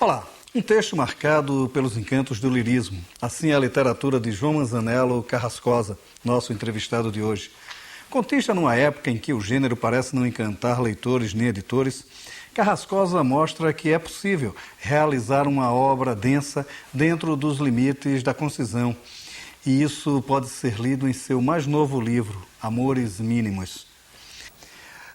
Olá, um texto marcado pelos encantos do lirismo. Assim é a literatura de João Manzanello Carrascosa, nosso entrevistado de hoje. Contista numa época em que o gênero parece não encantar leitores nem editores, Carrascosa mostra que é possível realizar uma obra densa dentro dos limites da concisão. E isso pode ser lido em seu mais novo livro, Amores Mínimos.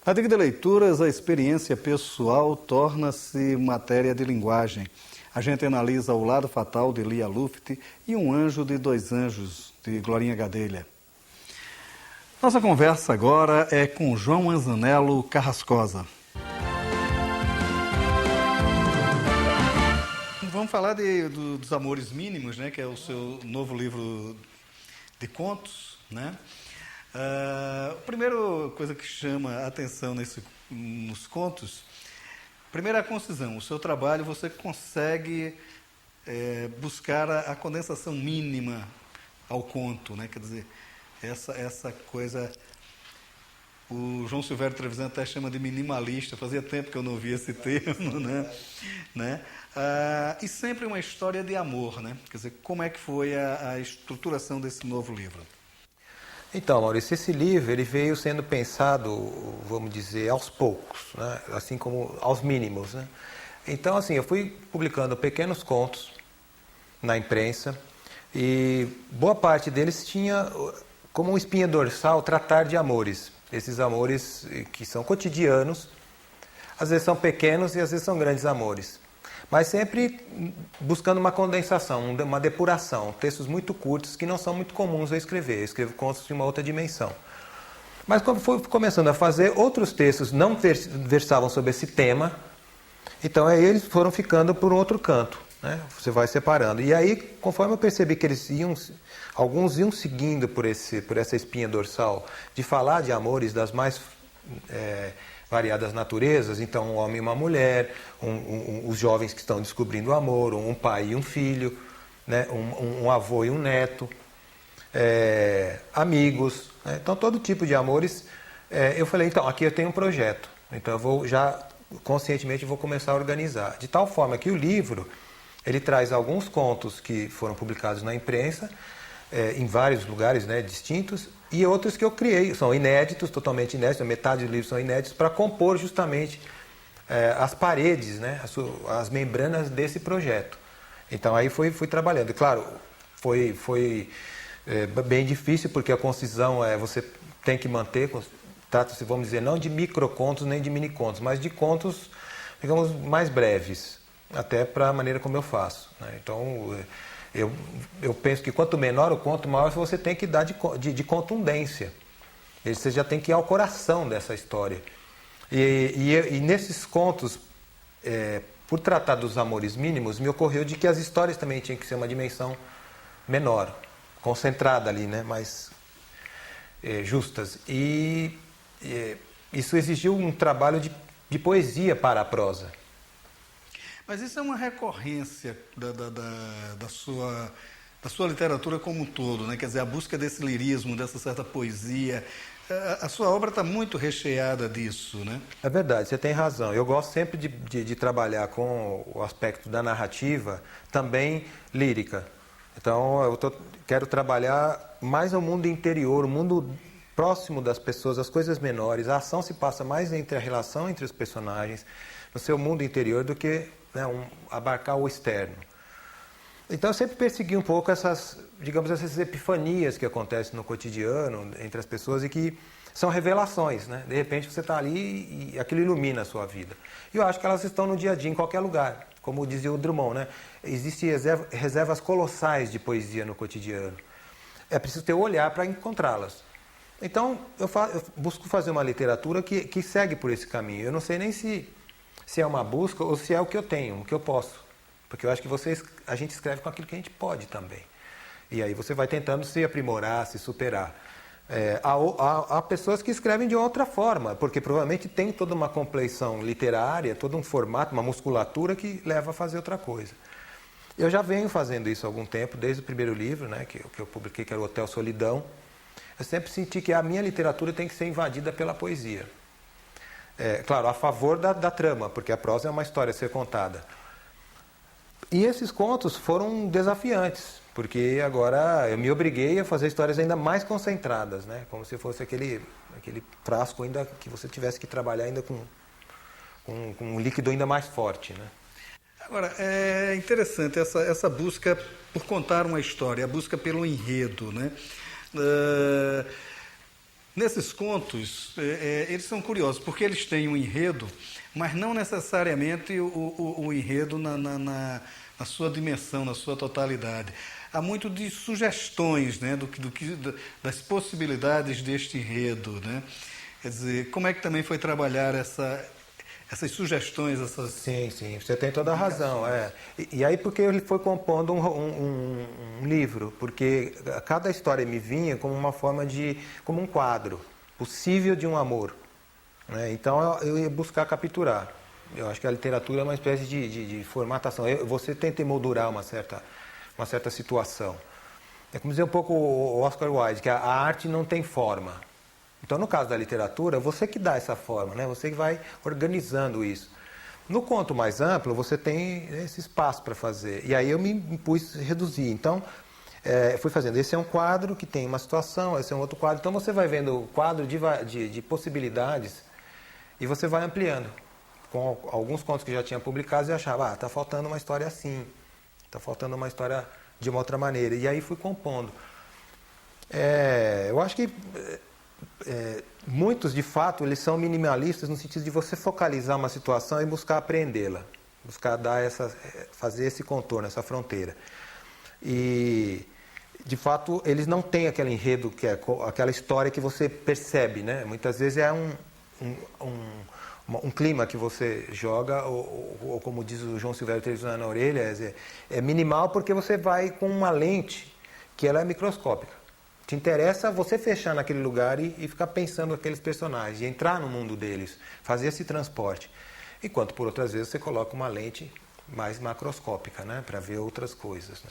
Na Dica Leituras, a experiência pessoal torna-se matéria de linguagem. A gente analisa O Lado Fatal, de Lia Luft, e Um Anjo de Dois Anjos, de Glorinha Gadelha. Nossa conversa agora é com João Manzanello Carrascosa. Vamos falar dos Amores Mínimos, né, que é o seu novo livro de contos, né? A primeira coisa que chama a atenção nos contos, primeiro é a concisão. O seu trabalho, você consegue buscar a condensação mínima ao conto, né? Quer dizer, essa coisa, o João Silvério Trevisan até chama de minimalista, fazia tempo que eu não ouvia esse termo, né? E sempre uma história de amor, né? Quer dizer, como é que foi a estruturação desse novo livro? Então, Maurício, esse livro ele veio sendo pensado, vamos dizer, aos poucos, né? Assim como aos mínimos, né? Então, assim, eu fui publicando pequenos contos na imprensa e boa parte deles tinha como uma espinha dorsal tratar de amores. Esses amores que são cotidianos, às vezes são pequenos e às vezes são grandes amores. Mas sempre buscando uma condensação, uma depuração, textos muito curtos que não são muito comuns a escrever. Eu escrevo contos de uma outra dimensão. Mas quando fui começando a fazer, outros textos não versavam sobre esse tema, então aí eles foram ficando por um outro canto, né? Você vai separando. E aí, conforme eu percebi que alguns iam seguindo por essa espinha dorsal de falar de amores das mais variadas naturezas, então um homem e uma mulher, os jovens que estão descobrindo o amor, um pai e um filho, né? um avô e um neto, amigos, né? Então todo tipo de amores. Eu falei, então, aqui eu tenho um projeto, então eu vou já conscientemente vou começar a organizar, de tal forma que o livro ele traz alguns contos que foram publicados na imprensa, em vários lugares, né, distintos, e outros que eu criei, são inéditos, totalmente inéditos, metade do livro são inéditos, para compor justamente as paredes, né, as membranas desse projeto. Então aí fui trabalhando. E, claro, foi bem difícil, porque a concisão você tem que manter, trata-se, vamos dizer, não de microcontos nem de minicontos, mas de contos, digamos, mais breves, até para a maneira como eu faço, né? Então, eu penso que quanto menor o conto, maior você tem que dar de contundência. Você já tem que ir ao coração dessa história. E nesses contos, por tratar dos amores mínimos, me ocorreu de que as histórias também tinham que ser uma dimensão menor, concentrada ali, né? Mais justas. E isso exigiu um trabalho de poesia para a prosa. Mas isso é uma recorrência da sua literatura como um todo, né? Quer dizer, a busca desse lirismo, dessa certa poesia. A sua obra está muito recheada disso, né? É verdade, você tem razão. Eu gosto sempre de trabalhar com o aspecto da narrativa, também lírica. Então, quero trabalhar mais no mundo interior, o mundo próximo das pessoas, as coisas menores. A ação se passa mais entre a relação entre os personagens, no seu mundo interior, do que abarcar o externo. Então eu sempre persegui um pouco essas epifanias que acontecem no cotidiano entre as pessoas e que são revelações, né? De repente você está ali e aquilo ilumina a sua vida. E eu acho que elas estão no dia a dia, em qualquer lugar. Como dizia o Drummond, né? Existem reservas colossais de poesia no cotidiano. É preciso ter o olhar para encontrá-las. Então eu busco fazer uma literatura que segue por esse caminho. Eu não sei nem se é uma busca ou se é o que eu tenho, o que eu posso. Porque eu acho que a gente escreve com aquilo que a gente pode também. E aí você vai tentando se aprimorar, se superar. Há pessoas que escrevem de outra forma, porque provavelmente tem toda uma compleição literária, todo um formato, uma musculatura que leva a fazer outra coisa. Eu já venho fazendo isso há algum tempo, desde o primeiro livro, né, que eu publiquei, que era o Hotel Solidão. Eu sempre senti que a minha literatura tem que ser invadida pela poesia. Claro, a favor da trama, porque a prosa é uma história a ser contada. E esses contos foram desafiantes, porque agora eu me obriguei a fazer histórias ainda mais concentradas, né? Como se fosse aquele frasco ainda que você tivesse que trabalhar ainda com um líquido ainda mais forte, né? Agora, é interessante essa busca por contar uma história, a busca pelo enredo, né? Nesses contos, eles são curiosos, porque eles têm um enredo, mas não necessariamente o enredo na sua dimensão, na sua totalidade. Há muito de sugestões, né, das possibilidades deste enredo, né? Quer dizer, como é que também foi trabalhar essas sugestões, essas... Sim, você tem toda a razão. E aí porque ele foi compondo um livro, porque cada história me vinha como uma forma como um quadro possível de um amor, né? Então eu ia buscar capturar. Eu acho que a literatura é uma espécie de formatação. Você tenta emoldurar uma certa situação. É como dizer um pouco o Oscar Wilde, que a arte não tem forma. Então, no caso da literatura, você que dá essa forma, né? Você que vai organizando isso. No conto mais amplo, você tem esse espaço para fazer. E aí eu me impus reduzir. Então, fui fazendo. Esse é um quadro que tem uma situação, esse é um outro quadro. Então, você vai vendo o quadro de possibilidades e você vai ampliando. Com alguns contos que já tinha publicados, eu achava, está faltando uma história assim, está faltando uma história de uma outra maneira. E aí fui compondo. Eu acho que muitos, de fato, eles são minimalistas no sentido de você focalizar uma situação e buscar aprendê-la, buscar fazer esse contorno, essa fronteira. E, de fato, eles não têm aquele enredo, que é aquela história que você percebe, né? Muitas vezes é um clima que você joga, ou como diz o João Silvério televisando na orelha, é minimal porque você vai com uma lente que ela é microscópica. Te interessa você fechar naquele lugar e ficar pensando naqueles personagens, e entrar no mundo deles, fazer esse transporte. Enquanto, por outras vezes, você coloca uma lente mais macroscópica, né, para ver outras coisas, né?